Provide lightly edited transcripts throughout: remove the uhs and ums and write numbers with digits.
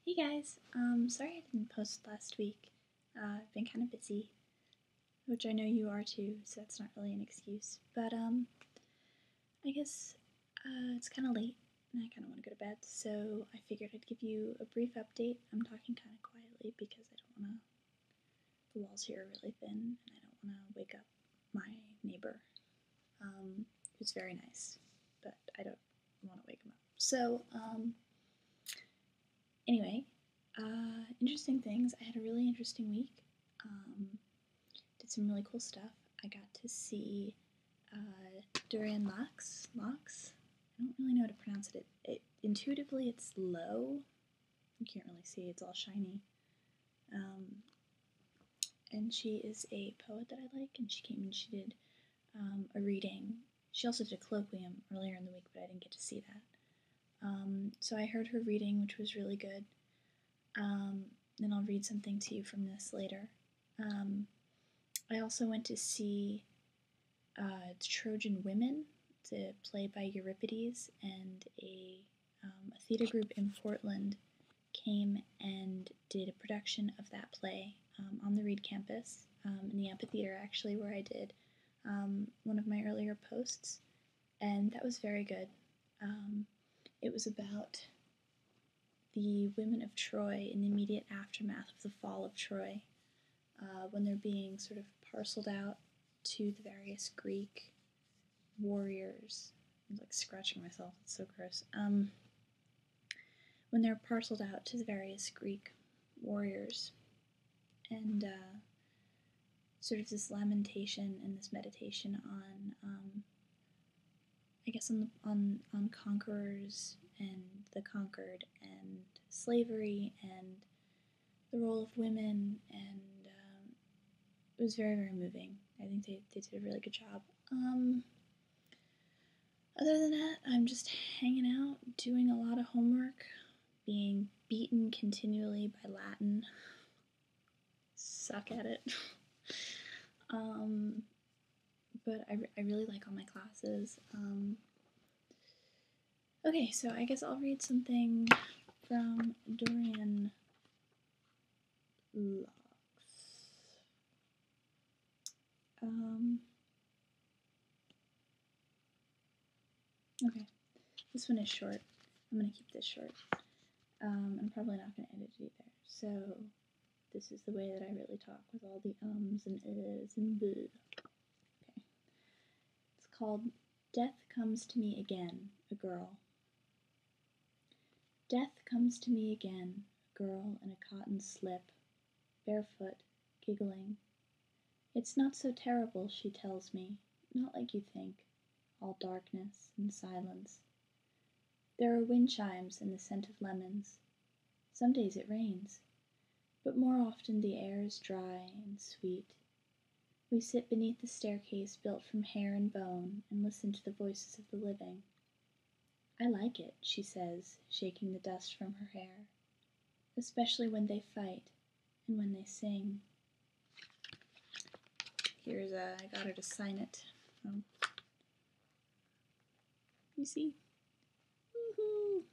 Hey guys, sorry I didn't post last week. I've been kind of busy, which I know you are too, so that's not really an excuse. But I guess it's kind of late and I kind of want to go to bed, so I figured I'd give you a brief update. I'm talking kind of quietly because I don't want to. The walls here are really thin, and I don't want to wake up my neighbor, who's very nice, but I don't want to wake him up. So anyway, interesting things. I had a really interesting week. Did some really cool stuff. I got to see Dorianne Laux. Laux? I don't really know how to pronounce it. Intuitively, it's low. You can't really see. It's all shiny. And she is a poet that I like, and she came and she did a reading. She also did a colloquium earlier in the week, but I didn't get to see that. So I heard her reading, which was really good. And I'll read something to you from this later. I also went to see Trojan Women. It's a play by Euripides, and a theater group in Portland came and did a production of that play on the Reed campus, in the amphitheater actually, where I did one of my earlier posts, and that was very good. It was about the women of Troy in the immediate aftermath of the fall of Troy, when they're being sort of parceled out to the various Greek warriors. I'm like scratching myself, it's so gross. When they're parceled out to the various Greek warriors, and sort of this lamentation and this meditation on, I guess, on conquerors and the conquered, and slavery, and the role of women, and it was very, very moving. I think they did a really good job. Other than that, I'm just hanging out, doing a lot of homework, being beaten continually by Latin. Suck at it. But I really like all my classes. Okay, so I guess I'll read something from Dorianne Laux. Okay, this one is short. I'm going to keep this short. I'm probably not going to edit it either. So this is the way that I really talk, with all the ums and uhs and bleh. Okay. It's called Death Comes to Me Again, a Girl. Death comes to me again, a girl in a cotton slip, barefoot, giggling. It's not so terrible, she tells me, not like you think, all darkness and silence. There are wind chimes and the scent of lemons. Some days it rains, but more often the air is dry and sweet. We sit beneath the staircase built from hair and bone and listen to the voices of the living. I like it, she says, shaking the dust from her hair, especially when they fight and when they sing. Here's I got her to sign it. You see? Woohoo!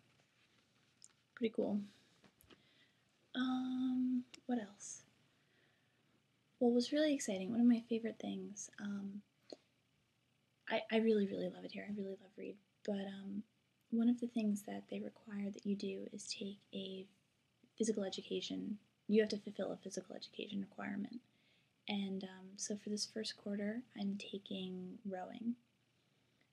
Pretty cool. What else? Well, it was really exciting. One of my favorite things, I really, really love it here. I really love Reed. But one of the things that they require that you do is take a physical education. You have to fulfill a physical education requirement. And so for this first quarter, I'm taking rowing.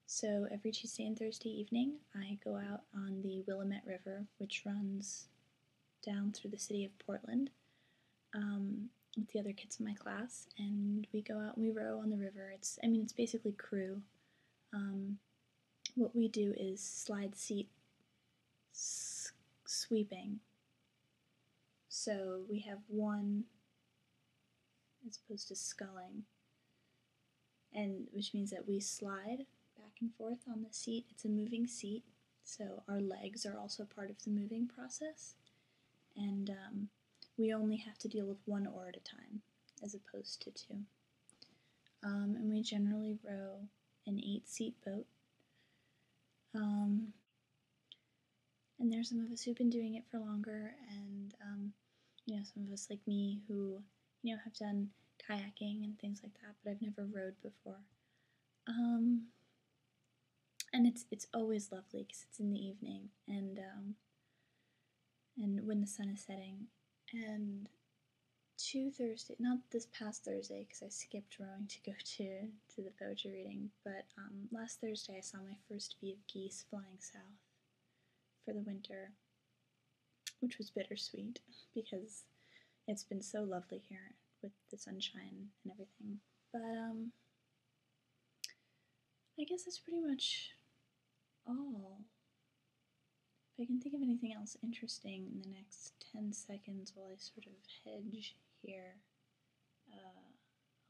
So every Tuesday and Thursday evening, I go out on the Willamette River, which runs down through the city of Portland, with the other kids in my class, and we go out and we row on the river. It's basically crew. What we do is slide seat sweeping. So we have one as opposed to sculling, and which means that we slide back and forth on the seat. It's a moving seat, so our legs are also part of the moving process, and we only have to deal with one oar at a time as opposed to two. And we generally row an 8-seat boat. And And there's some of us who've been doing it for longer, and some of us like me who have done kayaking and things like that, but I've never rowed before. And it's always lovely because it's in the evening and when the sun is setting. And not this past Thursday because I skipped rowing to go to the poetry reading, but last Thursday I saw my first view of geese flying south for the winter, which was bittersweet because it's been so lovely here with the sunshine and everything. But I guess that's pretty much all. If I can think of anything else interesting in the next 10 seconds while I sort of hedge here,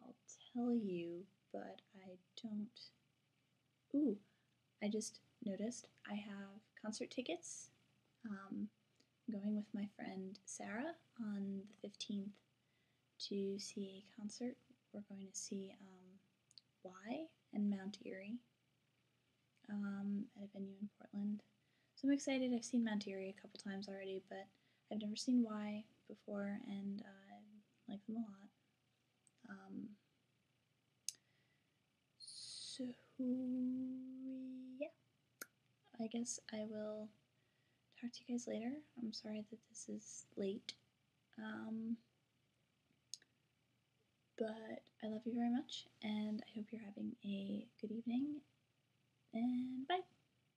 I'll tell you, but I don't. Ooh, I just noticed I have concert tickets. I'm going with my friend Sarah on the 15th to see a concert. We're going to see Y and Mount Erie at a venue in Portland. So I'm excited. I've seen Mount Erie a couple times already, but I've never seen Y before, and I like them a lot. So yeah, I guess I will talk to you guys later. I'm sorry that this is late, but I love you very much, and I hope you're having a good evening, and bye!